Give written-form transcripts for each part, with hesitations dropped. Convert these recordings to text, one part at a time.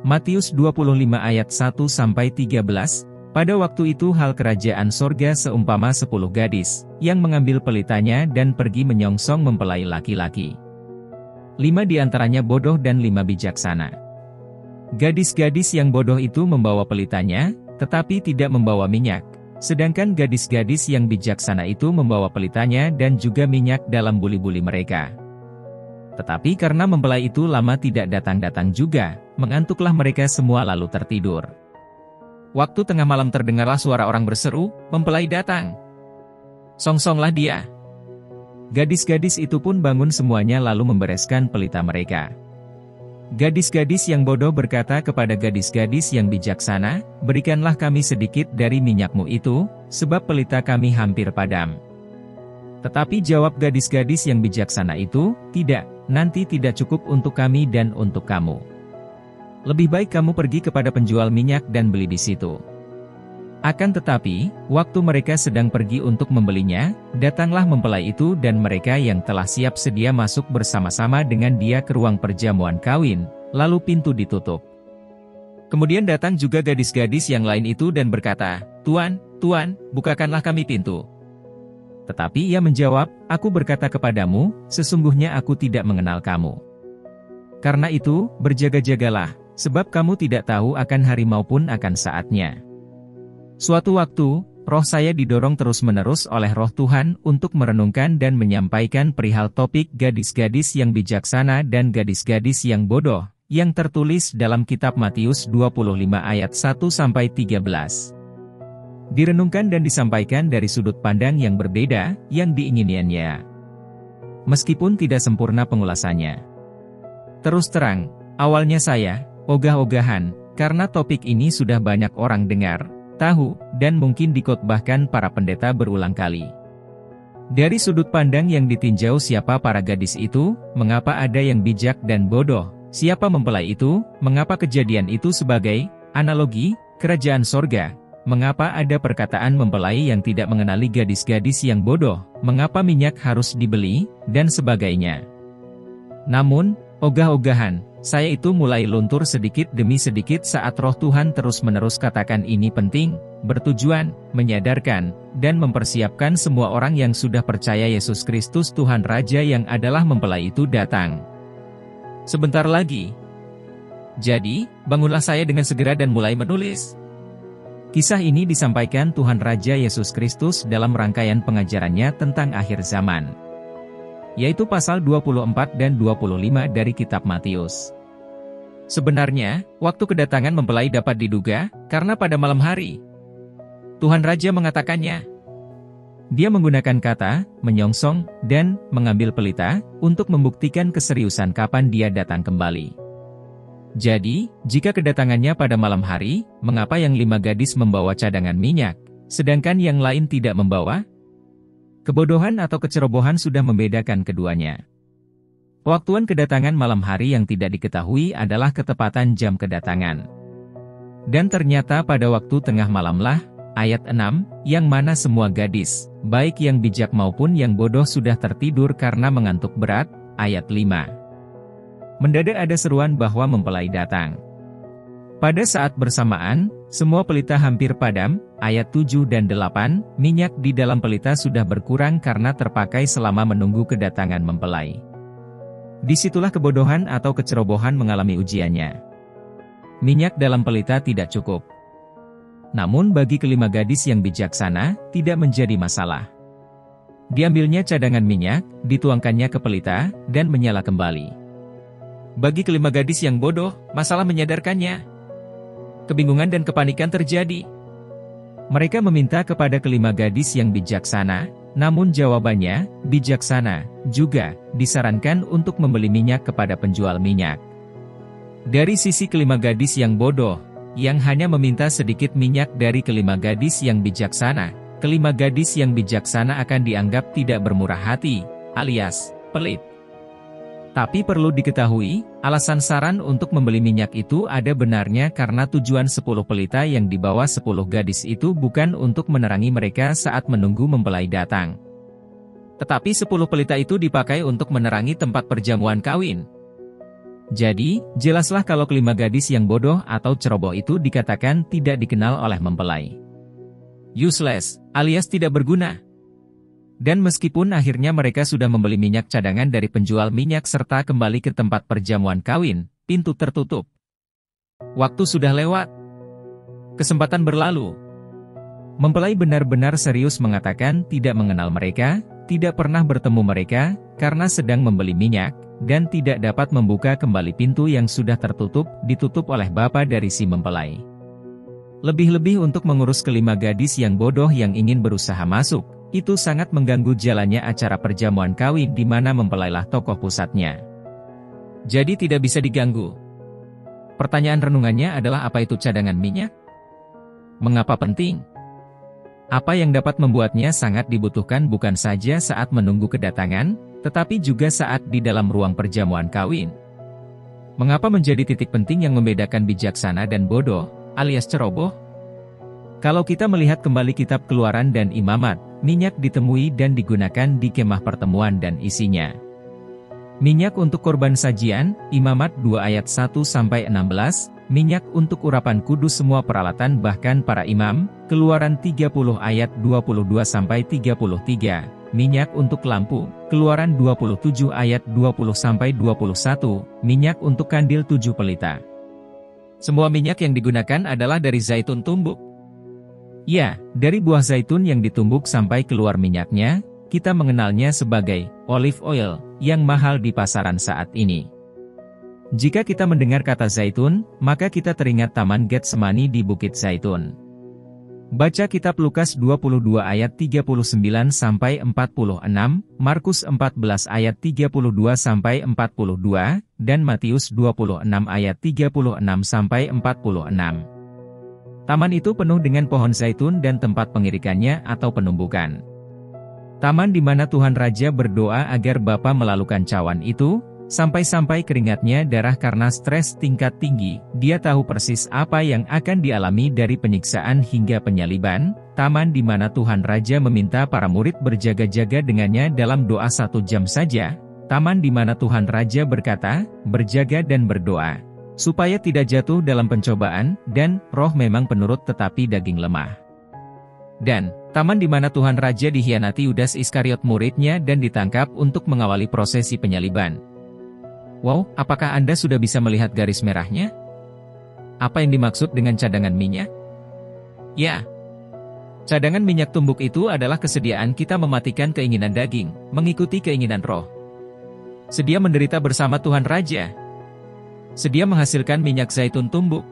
Matius 25 ayat 1-13, pada waktu itu hal kerajaan sorga seumpama 10 gadis, yang mengambil pelitanya dan pergi menyongsong mempelai laki-laki. 5 diantaranya bodoh dan 5 bijaksana. Gadis-gadis yang bodoh itu membawa pelitanya, tetapi tidak membawa minyak. Sedangkan gadis-gadis yang bijaksana itu membawa pelitanya dan juga minyak dalam buli-buli mereka. Tetapi karena mempelai itu lama tidak datang-datang juga, mengantuklah mereka semua lalu tertidur. Waktu tengah malam terdengarlah suara orang berseru, "Mempelai datang! Songsonglah dia!" Gadis-gadis itu pun bangun semuanya lalu membereskan pelita mereka. Gadis-gadis yang bodoh berkata kepada gadis-gadis yang bijaksana, "Berikanlah kami sedikit dari minyakmu itu, sebab pelita kami hampir padam." Tetapi jawab gadis-gadis yang bijaksana itu, "Tidak, nanti tidak cukup untuk kami dan untuk kamu. Lebih baik kamu pergi kepada penjual minyak dan beli di situ." Akan tetapi, waktu mereka sedang pergi untuk membelinya, datanglah mempelai itu dan mereka yang telah siap sedia masuk bersama-sama dengan dia ke ruang perjamuan kawin, lalu pintu ditutup. Kemudian datang juga gadis-gadis yang lain itu dan berkata, "Tuan, Tuan, bukakanlah kami pintu." Tetapi ia menjawab, "Aku berkata kepadamu, sesungguhnya aku tidak mengenal kamu. Karena itu, berjaga-jagalah, sebab kamu tidak tahu akan hari maupun akan saatnya." Suatu waktu, roh saya didorong terus-menerus oleh roh Tuhan untuk merenungkan dan menyampaikan perihal topik gadis-gadis yang bijaksana dan gadis-gadis yang bodoh, yang tertulis dalam kitab Matius 25 ayat 1-13. Direnungkan dan disampaikan dari sudut pandang yang berbeda, yang diinginiannya. Meskipun tidak sempurna pengulasannya. Terus terang, awalnya saya, ogah-ogahan, karena topik ini sudah banyak orang dengar, tahu, dan mungkin dikotbahkan para pendeta berulang kali. Dari sudut pandang yang ditinjau siapa para gadis itu, mengapa ada yang bijak dan bodoh, siapa mempelai itu, mengapa kejadian itu sebagai analogi kerajaan sorga, mengapa ada perkataan mempelai yang tidak mengenali gadis-gadis yang bodoh, mengapa minyak harus dibeli, dan sebagainya. Namun, ogah-ogahan, saya itu mulai luntur sedikit demi sedikit saat roh Tuhan terus-menerus katakan ini penting, bertujuan, menyadarkan, dan mempersiapkan semua orang yang sudah percaya Yesus Kristus Tuhan Raja yang adalah mempelai itu datang. Sebentar lagi. Jadi, bangunlah saya dengan segera dan mulai menulis. Kisah ini disampaikan Tuhan Raja Yesus Kristus dalam rangkaian pengajarannya tentang akhir zaman, yaitu pasal 24 dan 25 dari kitab Matius. Sebenarnya, waktu kedatangan mempelai dapat diduga, karena pada malam hari, Tuhan Raja mengatakannya. Dia menggunakan kata, menyongsong, dan mengambil pelita, untuk membuktikan keseriusan kapan dia datang kembali. Jadi, jika kedatangannya pada malam hari, mengapa yang 5 gadis membawa cadangan minyak, sedangkan yang lain tidak membawa? Kebodohan atau kecerobohan sudah membedakan keduanya. Waktuan kedatangan malam hari yang tidak diketahui adalah ketepatan jam kedatangan. Dan ternyata pada waktu tengah malamlah, ayat 6, yang mana semua gadis, baik yang bijak maupun yang bodoh sudah tertidur karena mengantuk berat, ayat 5. Mendadak ada seruan bahwa mempelai datang. Pada saat bersamaan, semua pelita hampir padam, ayat 7 dan 8, minyak di dalam pelita sudah berkurang karena terpakai selama menunggu kedatangan mempelai. Disitulah kebodohan atau kecerobohan mengalami ujiannya. Minyak dalam pelita tidak cukup. Namun bagi kelima gadis yang bijaksana, tidak menjadi masalah. Diambilnya cadangan minyak, dituangkannya ke pelita, dan menyala kembali. Bagi kelima gadis yang bodoh, masalah menyadarkannya. Kebingungan dan kepanikan terjadi. Mereka meminta kepada kelima gadis yang bijaksana, namun jawabannya, bijaksana, juga, disarankan untuk membeli minyak kepada penjual minyak. Dari sisi kelima gadis yang bodoh, yang hanya meminta sedikit minyak dari kelima gadis yang bijaksana, kelima gadis yang bijaksana akan dianggap tidak bermurah hati, alias, pelit. Tapi perlu diketahui, alasan saran untuk membeli minyak itu ada benarnya karena tujuan 10 pelita yang dibawa 10 gadis itu bukan untuk menerangi mereka saat menunggu mempelai datang. Tetapi 10 pelita itu dipakai untuk menerangi tempat perjamuan kawin. Jadi, jelaslah kalau kelima gadis yang bodoh atau ceroboh itu dikatakan tidak dikenal oleh mempelai. Useless, alias tidak berguna. Dan meskipun akhirnya mereka sudah membeli minyak cadangan dari penjual minyak serta kembali ke tempat perjamuan kawin, pintu tertutup. Waktu sudah lewat. Kesempatan berlalu. Mempelai benar-benar serius mengatakan tidak mengenal mereka, tidak pernah bertemu mereka, karena sedang membeli minyak, dan tidak dapat membuka kembali pintu yang sudah tertutup, ditutup oleh bapa dari si mempelai. Lebih-lebih untuk mengurus kelima gadis yang bodoh yang ingin berusaha masuk, itu sangat mengganggu jalannya acara perjamuan kawin di mana mempelailah tokoh pusatnya. Jadi tidak bisa diganggu. Pertanyaan renungannya adalah apa itu cadangan minyak? Mengapa penting? Apa yang dapat membuatnya sangat dibutuhkan bukan saja saat menunggu kedatangan, tetapi juga saat di dalam ruang perjamuan kawin. Mengapa menjadi titik penting yang membedakan bijaksana dan bodoh, alias ceroboh? Kalau kita melihat kembali kitab Keluaran dan Imamat, minyak ditemui dan digunakan di kemah pertemuan dan isinya. Minyak untuk korban sajian, Imamat 2 ayat 1-16, minyak untuk urapan kudus semua peralatan bahkan para imam, Keluaran 30 ayat 22-33, minyak untuk lampu, Keluaran 27 ayat 20-21, minyak untuk kandil 7 pelita. Semua minyak yang digunakan adalah dari zaitun tumbuk. Ya, dari buah zaitun yang ditumbuk sampai keluar minyaknya, kita mengenalnya sebagai olive oil, yang mahal di pasaran saat ini. Jika kita mendengar kata zaitun, maka kita teringat Taman Getsemani di Bukit Zaitun. Baca kitab Lukas 22 ayat 39-46, Markus 14 ayat 32-42, dan Matius 26 ayat 36-46. Taman itu penuh dengan pohon zaitun dan tempat pengirikannya atau penumbukan. Taman di mana Tuhan Raja berdoa agar Bapa melalukan cawan itu, sampai-sampai keringatnya darah karena stres tingkat tinggi. Dia tahu persis apa yang akan dialami dari penyiksaan hingga penyaliban. Taman di mana Tuhan Raja meminta para murid berjaga-jaga dengannya dalam doa 1 jam saja. Taman di mana Tuhan Raja berkata, berjaga dan berdoa, supaya tidak jatuh dalam pencobaan, dan roh memang penurut tetapi daging lemah. Dan, taman di mana Tuhan Raja dikhianati Yudas Iskariot muridnya dan ditangkap untuk mengawali prosesi penyaliban. Wow, apakah Anda sudah bisa melihat garis merahnya? Apa yang dimaksud dengan cadangan minyak? Ya, cadangan minyak tumbuk itu adalah kesediaan kita mematikan keinginan daging, mengikuti keinginan roh. Sedia menderita bersama Tuhan Raja. Sedia menghasilkan minyak zaitun tumbuk.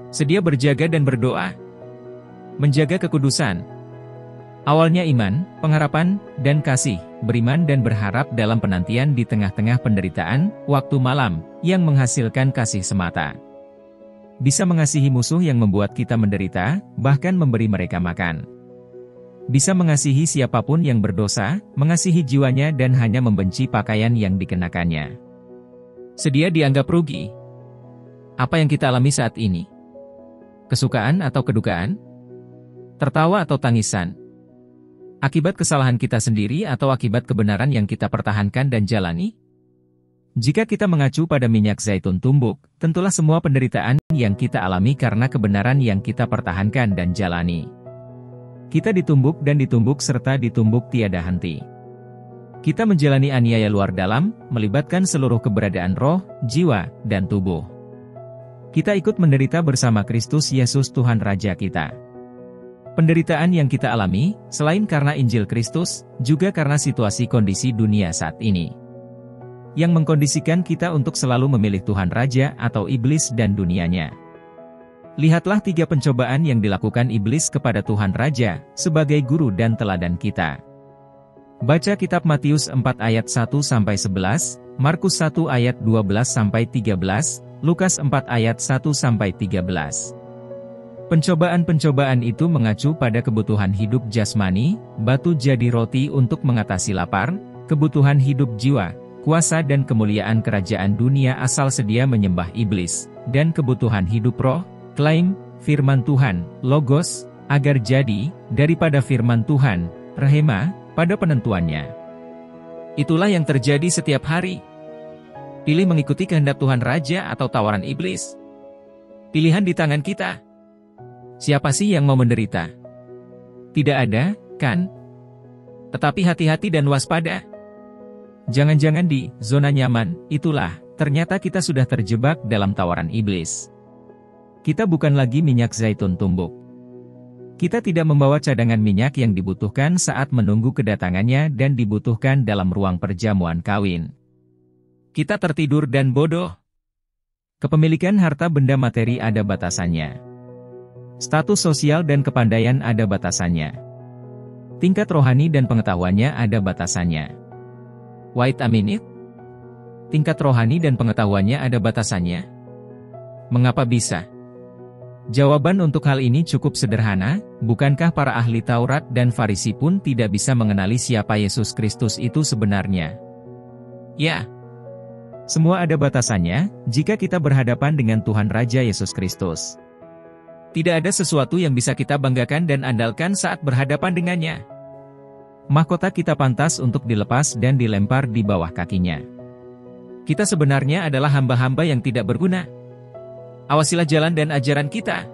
Sedia berjaga dan berdoa. Menjaga kekudusan. Awalnya iman, pengharapan, dan kasih, beriman dan berharap dalam penantian di tengah-tengah penderitaan, waktu malam, yang menghasilkan kasih semata. Bisa mengasihi musuh yang membuat kita menderita, bahkan memberi mereka makan. Bisa mengasihi siapapun yang berdosa, mengasihi jiwanya dan hanya membenci pakaian yang dikenakannya. Sedia dianggap rugi. Apa yang kita alami saat ini? Kesukaan atau kedukaan? Tertawa atau tangisan? Akibat kesalahan kita sendiri atau akibat kebenaran yang kita pertahankan dan jalani? Jika kita mengacu pada minyak zaitun tumbuk, tentulah semua penderitaan yang kita alami karena kebenaran yang kita pertahankan dan jalani. Kita ditumbuk dan ditumbuk serta ditumbuk tiada henti. Kita menjalani aniaya luar dalam, melibatkan seluruh keberadaan roh, jiwa, dan tubuh. Kita ikut menderita bersama Kristus Yesus Tuhan Raja kita. Penderitaan yang kita alami, selain karena Injil Kristus, juga karena situasi kondisi dunia saat ini. Yang mengkondisikan kita untuk selalu memilih Tuhan Raja atau iblis dan dunianya. Lihatlah 3 pencobaan yang dilakukan iblis kepada Tuhan Raja, sebagai guru dan teladan kita. Baca kitab Matius 4 ayat 1-11, Markus 1 ayat 12-13, Lukas 4 ayat 1-13. Pencobaan-pencobaan itu mengacu pada kebutuhan hidup jasmani, batu jadi roti untuk mengatasi lapar, kebutuhan hidup jiwa, kuasa dan kemuliaan kerajaan dunia asal sedia menyembah iblis, dan kebutuhan hidup roh, klaim, firman Tuhan, logos, agar jadi, daripada firman Tuhan, rehema, pada penentuannya. Itulah yang terjadi setiap hari. Pilih mengikuti kehendak Tuhan Raja atau tawaran iblis. Pilihan di tangan kita. Siapa sih yang mau menderita? Tidak ada, kan? Tetapi hati-hati dan waspada. Jangan-jangan di zona nyaman, itulah, ternyata kita sudah terjebak dalam tawaran iblis. Kita bukan lagi minyak zaitun tumbuk. Kita tidak membawa cadangan minyak yang dibutuhkan saat menunggu kedatangannya dan dibutuhkan dalam ruang perjamuan kawin. Kita tertidur dan bodoh. Kepemilikan harta benda materi ada batasannya. Status sosial dan kepandaian ada batasannya. Tingkat rohani dan pengetahuannya ada batasannya. Wait a minute. Tingkat rohani dan pengetahuannya ada batasannya. Mengapa bisa? Jawaban untuk hal ini cukup sederhana, bukankah para ahli Taurat dan Farisi pun tidak bisa mengenali siapa Yesus Kristus itu sebenarnya? Ya. Semua ada batasannya, jika kita berhadapan dengan Tuhan Raja Yesus Kristus. Tidak ada sesuatu yang bisa kita banggakan dan andalkan saat berhadapan dengannya. Mahkota kita pantas untuk dilepas dan dilempar di bawah kakinya. Kita sebenarnya adalah hamba-hamba yang tidak berguna. Awasilah jalan dan ajaran kita.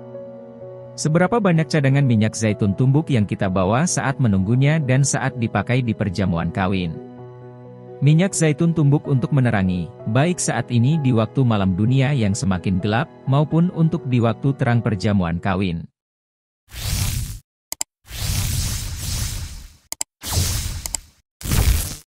Seberapa banyak cadangan minyak zaitun tumbuk yang kita bawa saat menunggunya dan saat dipakai di perjamuan kawin. Minyak zaitun tumbuk untuk menerangi, baik saat ini di waktu malam dunia yang semakin gelap, maupun untuk di waktu terang perjamuan kawin.